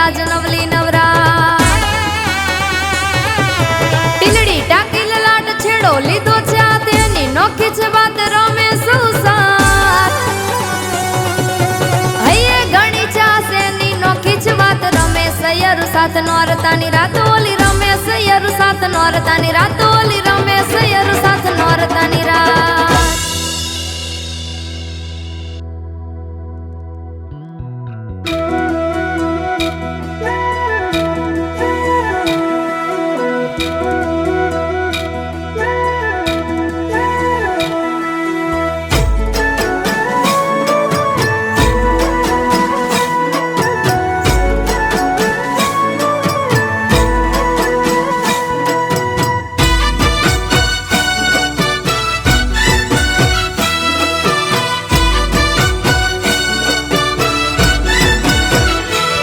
आज नवली नवरा टीलड़ी टाकी लाट छेड़ो लीधो छे तेनी नोखी छे बात रमे सुसार हये घणी चासे नी नोखी छे बात रमे सयरु साथ नोरतानी रात ओली रमे सयरु साथ नोरतानी रात ओली रमे सयरु साथ नोरतानी रात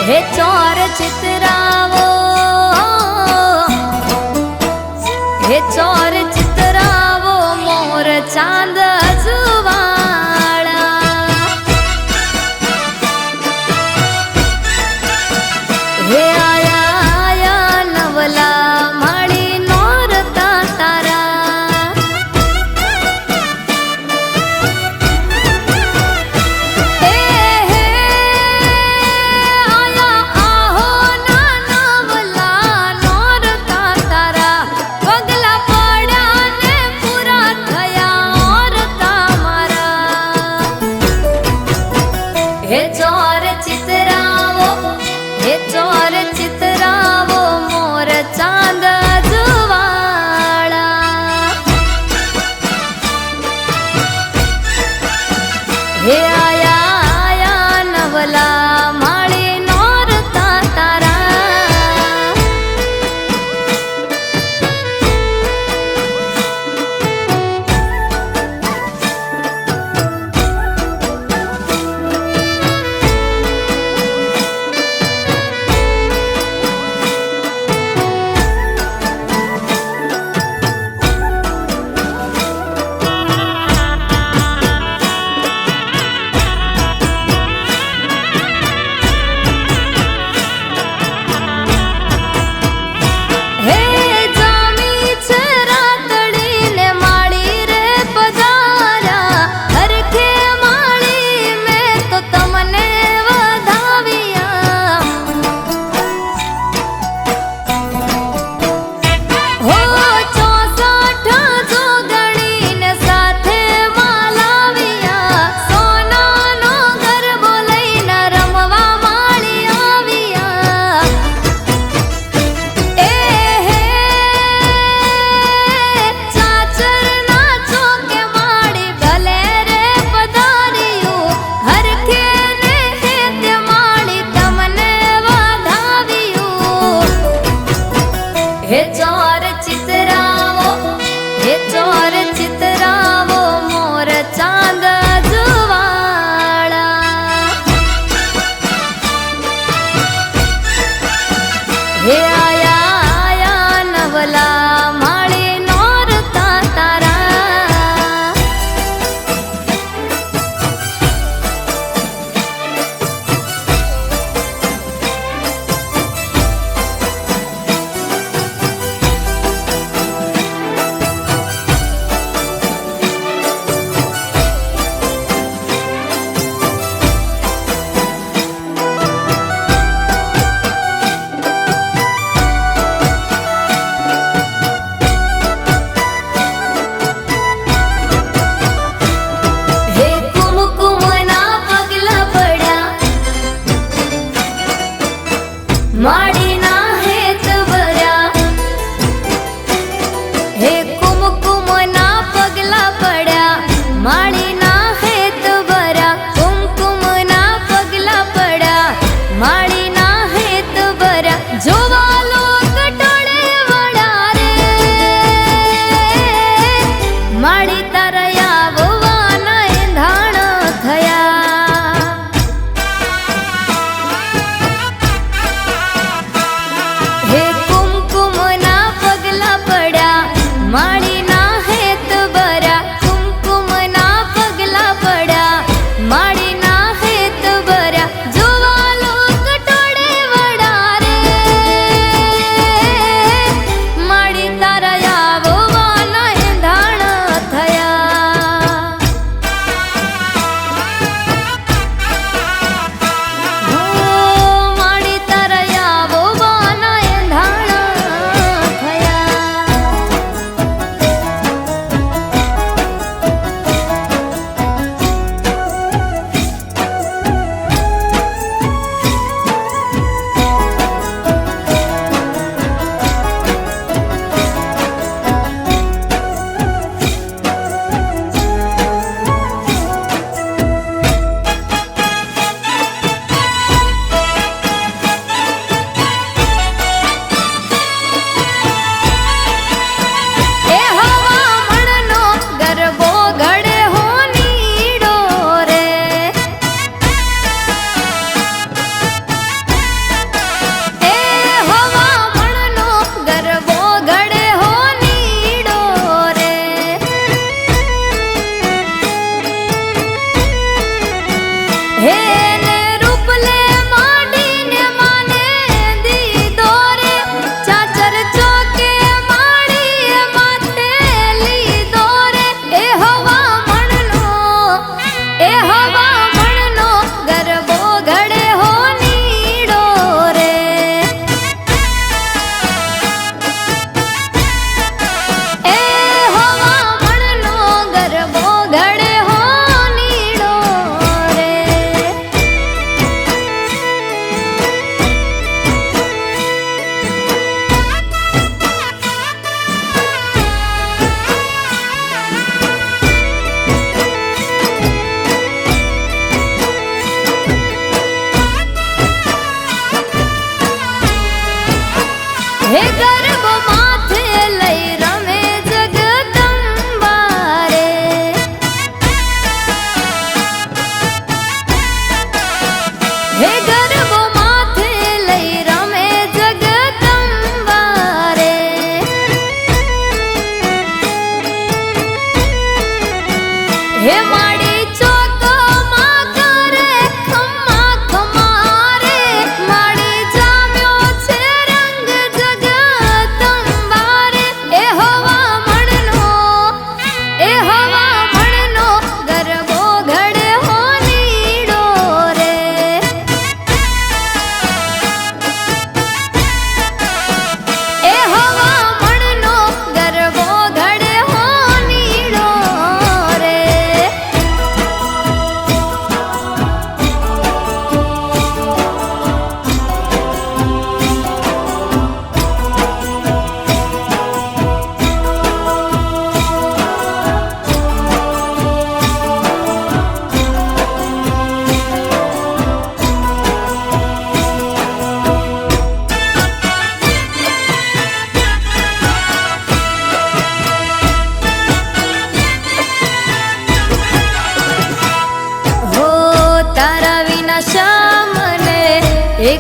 हे चोर चितरावो हे चोर चितरावो मोर चांद जुवाड़ा हे आया आया नवला माड़ी नोरता तारा पगला पड़ा ने पूरा थया और तामा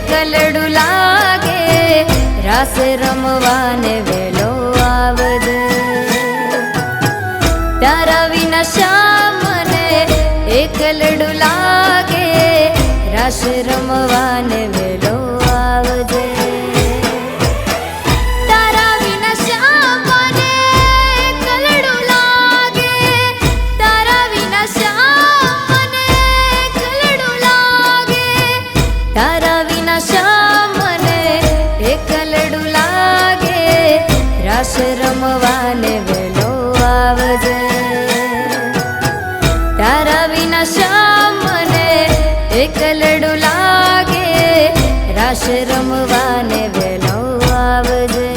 એકલડું લાગે રાસ રમવાને વેલો આવજે તારા વિના શા મને એકલડું લાગે રાસ રમવાને વેલો આવજે તારા વિના શા મને એકલડું લાગે તારા વિના શા મને એકલડું લાગે તારા વિના શા મને એકલડું લાગે રાસ રમવાને વેલો આવજે તારા વિના શા મને એકલડું લાગે રાસ રમવાને વેલો આવજે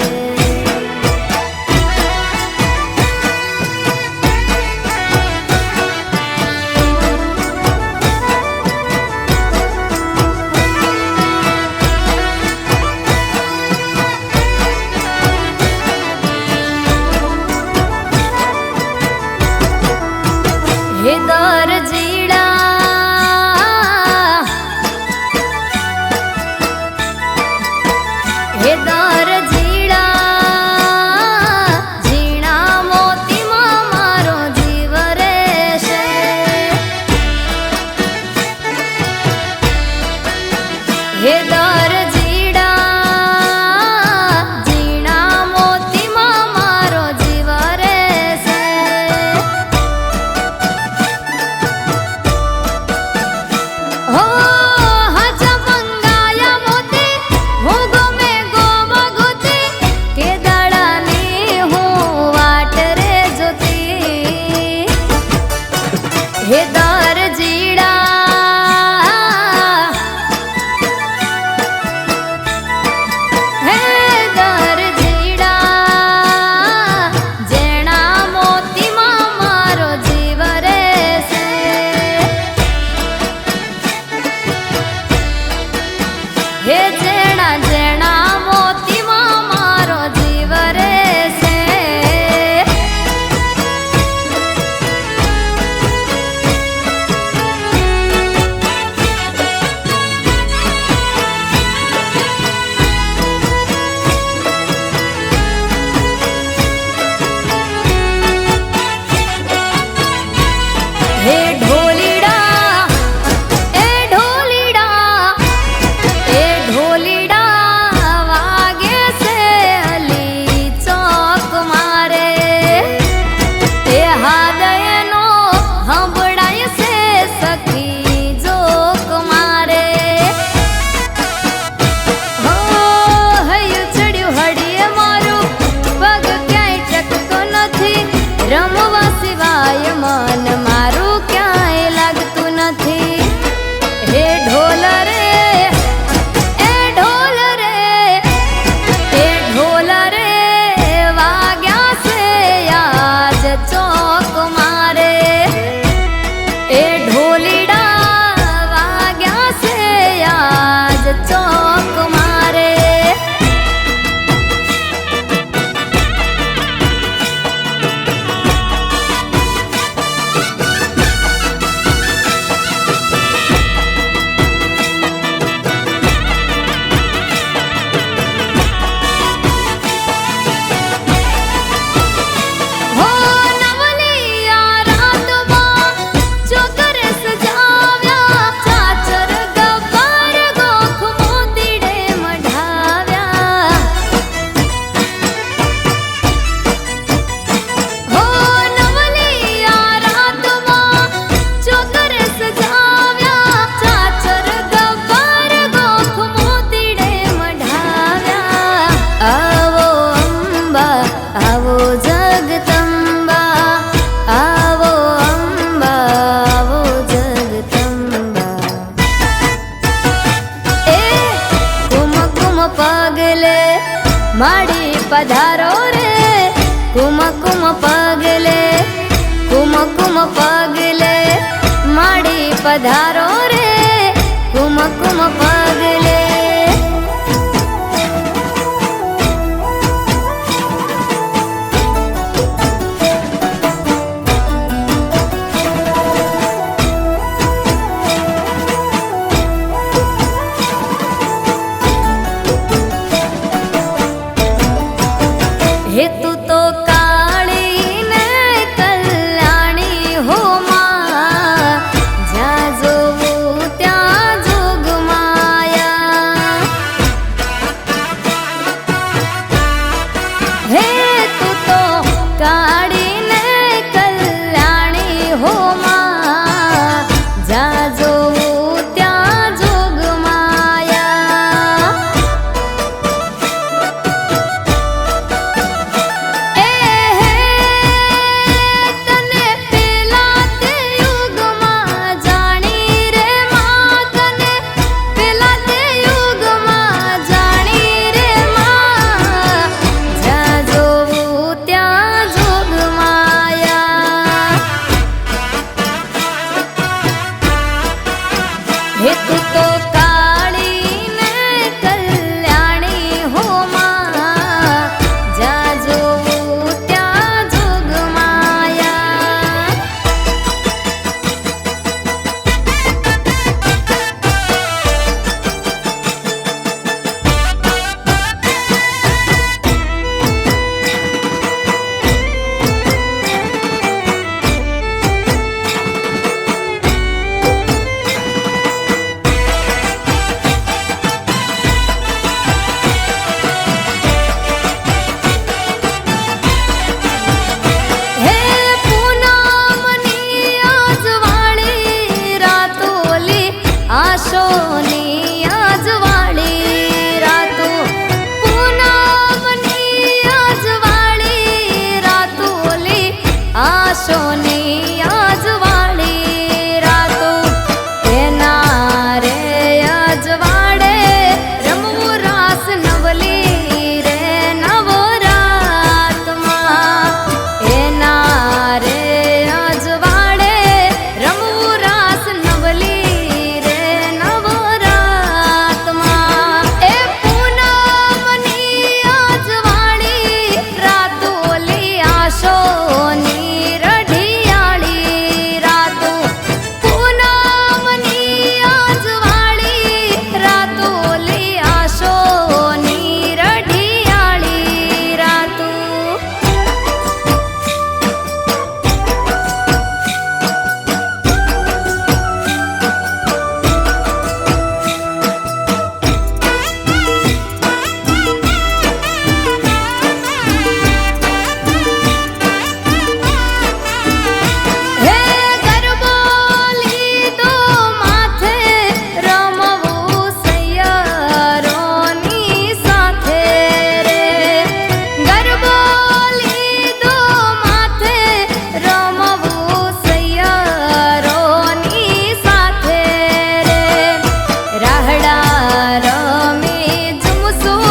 હે દરજીડા હે દરજીડા ઝીણા મોતીમાં મારો જીવ રહેશે હે દરજીડા ઝીણા મોતીમાં મારો જીવ રહેશે હો હાજા મંગાયા મોતી હું ગમે ગોમગુતી કે દાડાની હું વાટ રે જોતી હે દરજીડા હે દરજીડા જેણા મોતીમાં મારો જીવ રહેશે હે જેણા જેણા મોતીમાં મારો જીવ રહેશે હે ઢોલીડા એ ઢોલીડા એ ઢોલીડા વાગે છે અલી ચોક મારે એ હાદયનો હંભળાય છે સખી જોક મારે હો હૈયું ચડ્યું હડીએ મારું પગ ક્યાંય ટકતો નથી રમવા સિવાય મન મારું ક્યાંય લાગતું નથી હે ઢોલ રે એ ઢોલ રે એ ઢોલ રે વાગ્યા છે આજ ચોક મારે એ ઢોલીડા વાગ્યા છે આજ ચોક મારે હો નવલિયા રાતમાં ચોકરે સજાવ્યા ચાચર ગબ્બર ગોખ મોતીડે મઢાવ્યા હો નવલિયા રાતમાં ચોકરે સજાવ્યા ચાચર ગબ્બર ગોખ મોતીડે મઢાવ્યા આવો અંબા આવો જગદંબા આવો અંબા આવો જગદંબા એ કુમકુમ પગલે માડી પધારો રે કુમકુમ પગલે કુમકુમ પગલે માડી પધારો રે કુમકુમ પગલે આશોની આજવાળી રાતો એના રે અજવાળે રમવું રાસ નવલી રે નવરાતમાં એના રે અજવાળે રમવું રાસ નવલી રે નવરાતમાં એ પૂનમની આજવાળી રાતોલી આશોની રઢિયાળી રાતો પૂનમની આજવાળી રાતોલી આશોની રઢિયાળી રાતો હે ગરબો લીધો માથે રમવું સૈયરોની સાથે રે ગરબો લીધો માથે રમવું સૈયરોની સાથે રે રાહડા રમી ઝુમસું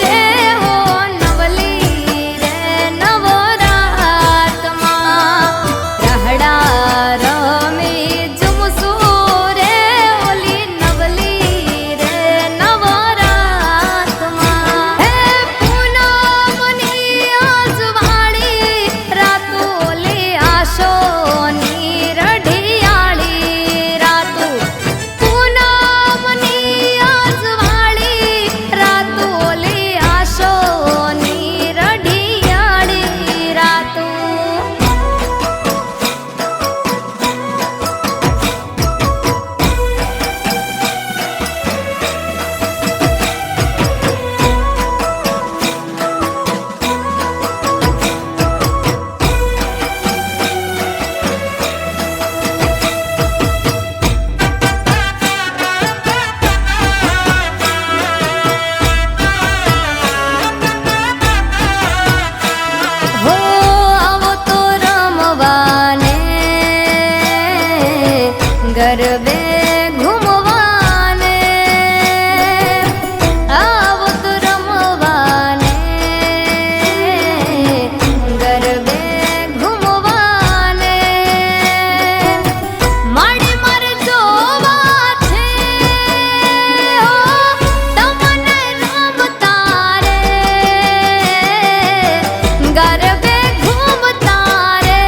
રે હો નવલી રે નવરાતમાં રાહડા રમી ઝુમસું રે ઓલી નવલી રે નવરાતમાં હે પૂનમની આજવાળી રાતોલી આશોની રઢિયાળી રાતો પૂનમની આજવાળી રાતોલી આશોની રઢિયાળી રાતો હો આવો તો રમવાને ગરબે ઘૂમવાને આવો તો રમવાને ગરબે ઘૂમવાને માડી માર જોવા છે હો તમને રમતા રે ગરબે ઘૂમતા રે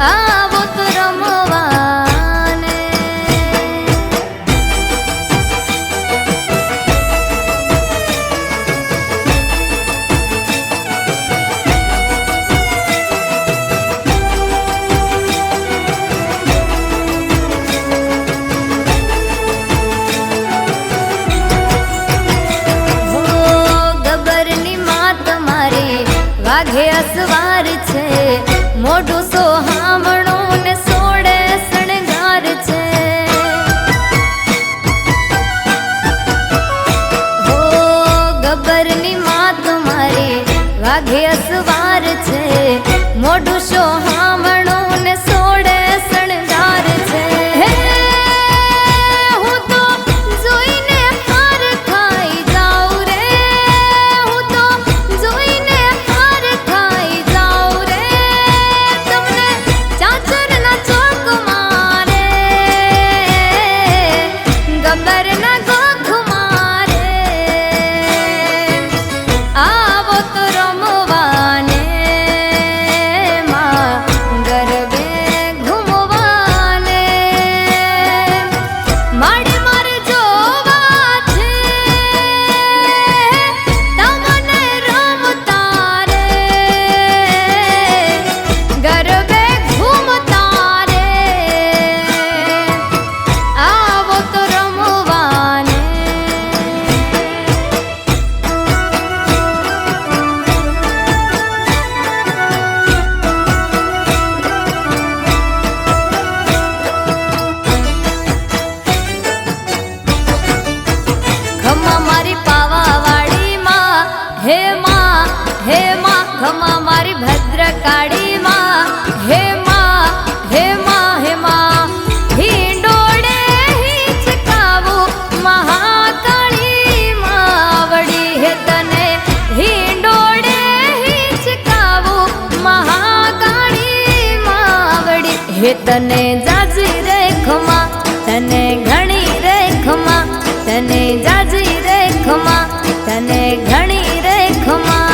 આવો તો રમવાને હો ગબરની માં તમારી વાઘે અસવાર છે મોઢું સોહામણું ને સોડે શણગાર છે હો ગબરની માં તમારી વાઘે અસવાર છે મોઢું સોહામણું ને સોડે શણગાર છે હે હું તો જોઈને હાર ખાઈ જાઉં રે હું તો જોઈને હાર ખાઈ જાઉં રે તમને ચાચ ખમા મારી ભદ્રકાળી માં હે માં હે માં હે માં હિંડોળે હિંચકાવું મહાકાળી માવડી હે તને હિંડોળે હિંચકાવું મહાકાળી માવડી હે તને જાજી રે ખમા તને ઘણી રે ખમા તને જાજી રે ખમા તને ઘણી રે ખમા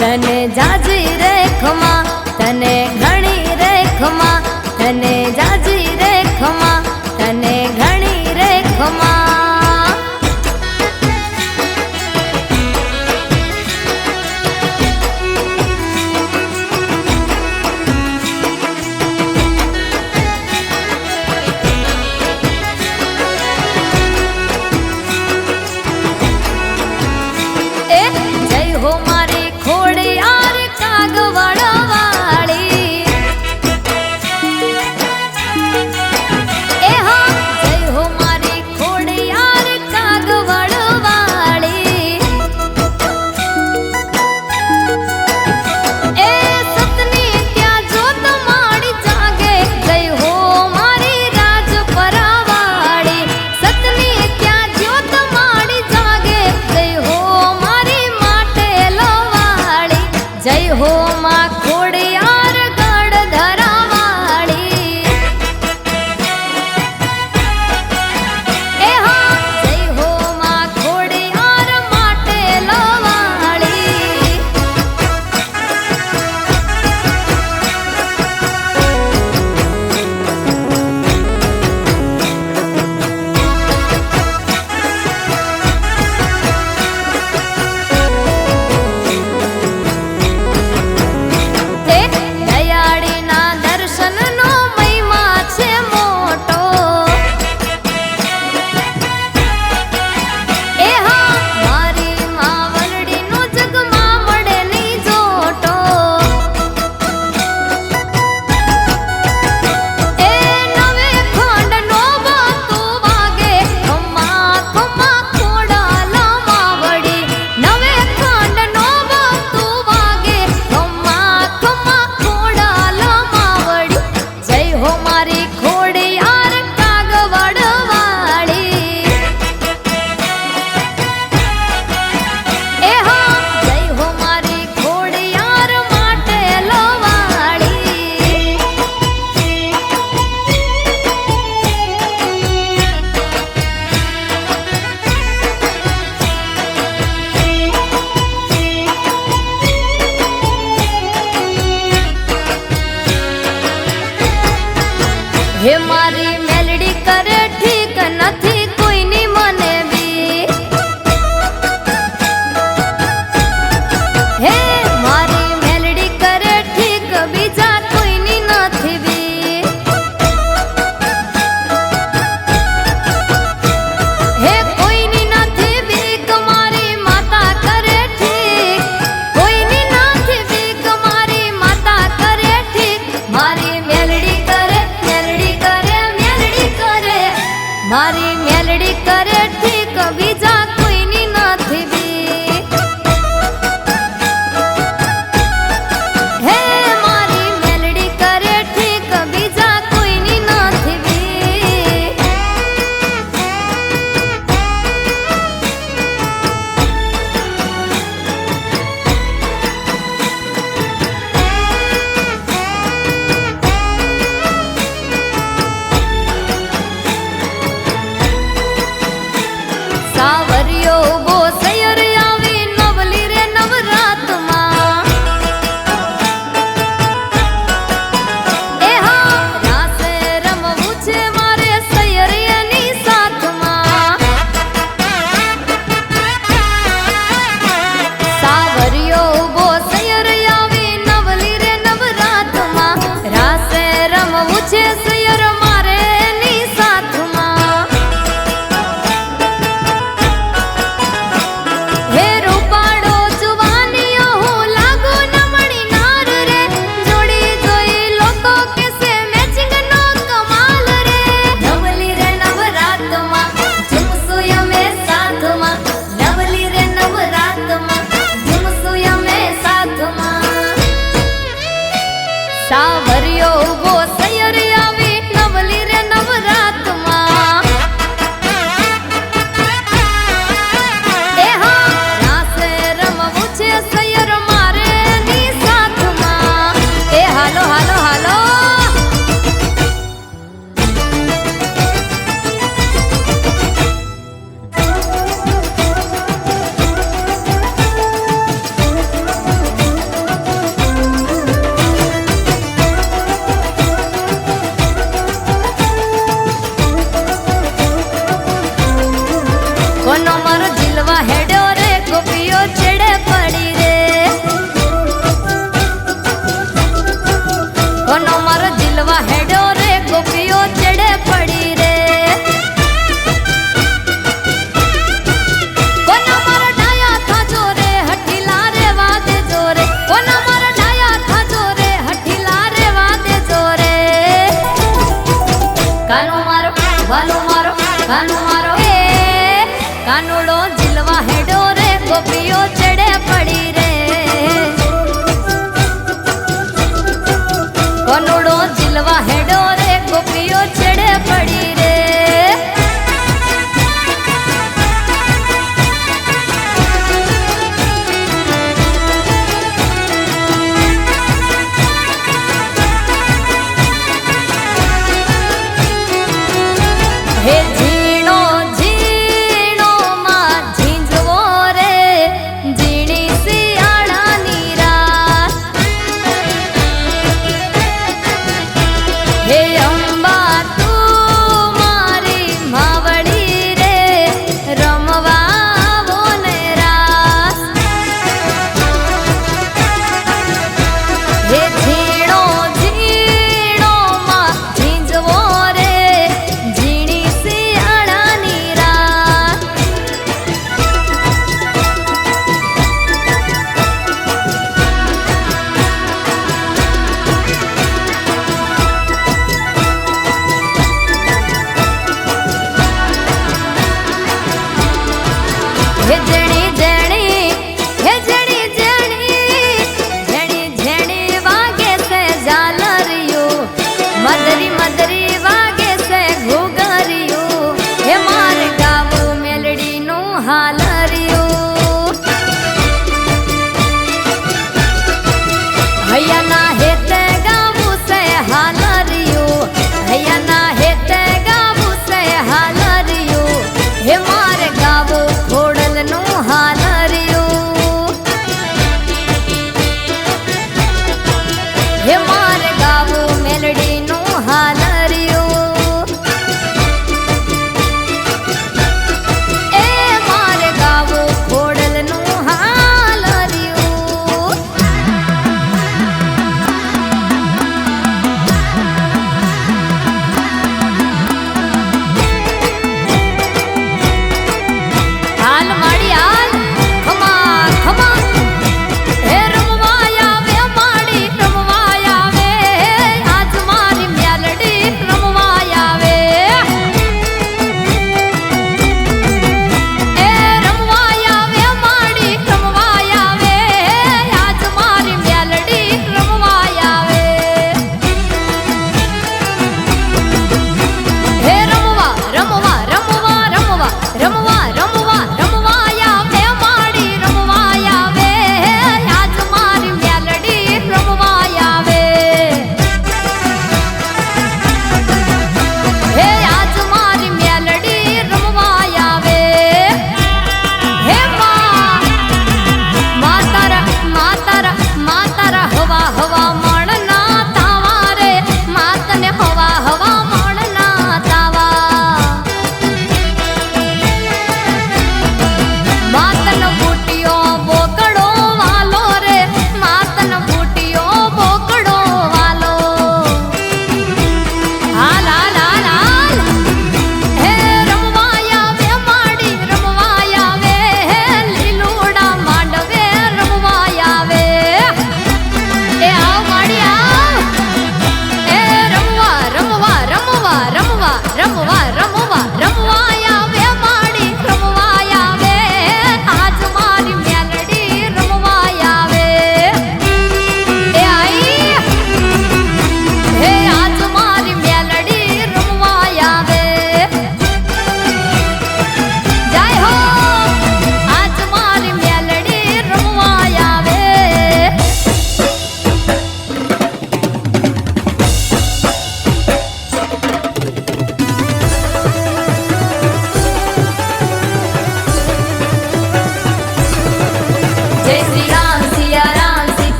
તને જાજી રે ખમા તને ઘણી રે ખમા તને જાજી રે ખમા તને ઘણી રે ખમા જય હો મારી ખોડિયાર કાગવડવાળી એ હા જય હો મારી ખોડિયાર કાગવડવાળી એ સતની ત્યાં જોત માડી જાગે જય હો મારી રાજપરાવાળી સતની ત્યાં જ્યોત માડી જાગે જય હો મારી માટે લવાળી જય હો માં ખોડિયાર ગઢ ધરાવાળી એ હા જય હો માં ખોડિયાર માટે લવાળી દયાળીના દર્શનનો મહિમા છે મોટો એ હા મારી માવલડીનો જગમાં મળે ની જોટો એ નવે ખંડનો બાતો વાગે ખમા ખમા ખોડાલા માવડી નવે ખંડનો બાતો વાગે ખમા ખમા ખોડાલા માવડી જય હો મારી ખોડિયાર કાગવડવાળી એ હા જય હો મારી ખોડિયાર માટે લવાળી હે મારી મેલડી કરે ઠીક નથી કોઈની મને બી હે મારી મેલડી કરે ઠીક બીજા કોઈની નથી બી હે કોઈની નથી બીક મારી માતા કરે ઠીક કોઈની નથી બીક મારી માતા કરે ઠીક મારી મેલડી કરે મેલડી કરે પૂછે સૈયર મારે ની સાથમાં હે રૂપાડો જુવાનીઓ હું લાગુ નમણી નાર રે જોડી જોઈ લોકો કેસે મેચિંગ નો કમાલ રે નવલી રે નવરાતમાં ઝુમસું યમે સાથમાં નવલી રે નવરાતમાં ઝુમસું યમે સાથમાં સાવરિયો ઉભો સૈયર આવી નવલી રે નવરાતમાં એ હા રાસે રમવું છે સૈયર મારે ની સાથમાં એ હાલો હાલો હાલો કોનો મારો જીલવા હેડ્યો રે ગોપીઓ ચડે પડી રે કોનો મારો જીલવા હેડ્યો રે ગોપીઓ ચડે પડી રે કોનો મારો ડાયા થાજો રે હઠીલા રે વાદે જોરે કોનો મારો ડાયા થાજો રે હઠીલા રે વાદે જોરે કાનો મારો વાલો મારો કાનો મારો એ કાનુડો જીલવા હેડો રે ગોપીઓ ચડે પડી રે કાનુડો જીલવા હેડો રે ગોપીઓ ચડે પડી રે હે ઝીણો ઝીણો માં ઝીંઝવો રે ઝીણી શિયાળાની રાત હે અંબા તું મારી માવડી રે રમવા આવો ને રાસ હે ઝીણો ઝીણો માં ઝીંઝવો રે ઝીણી શિયાળાની રાત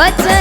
વચન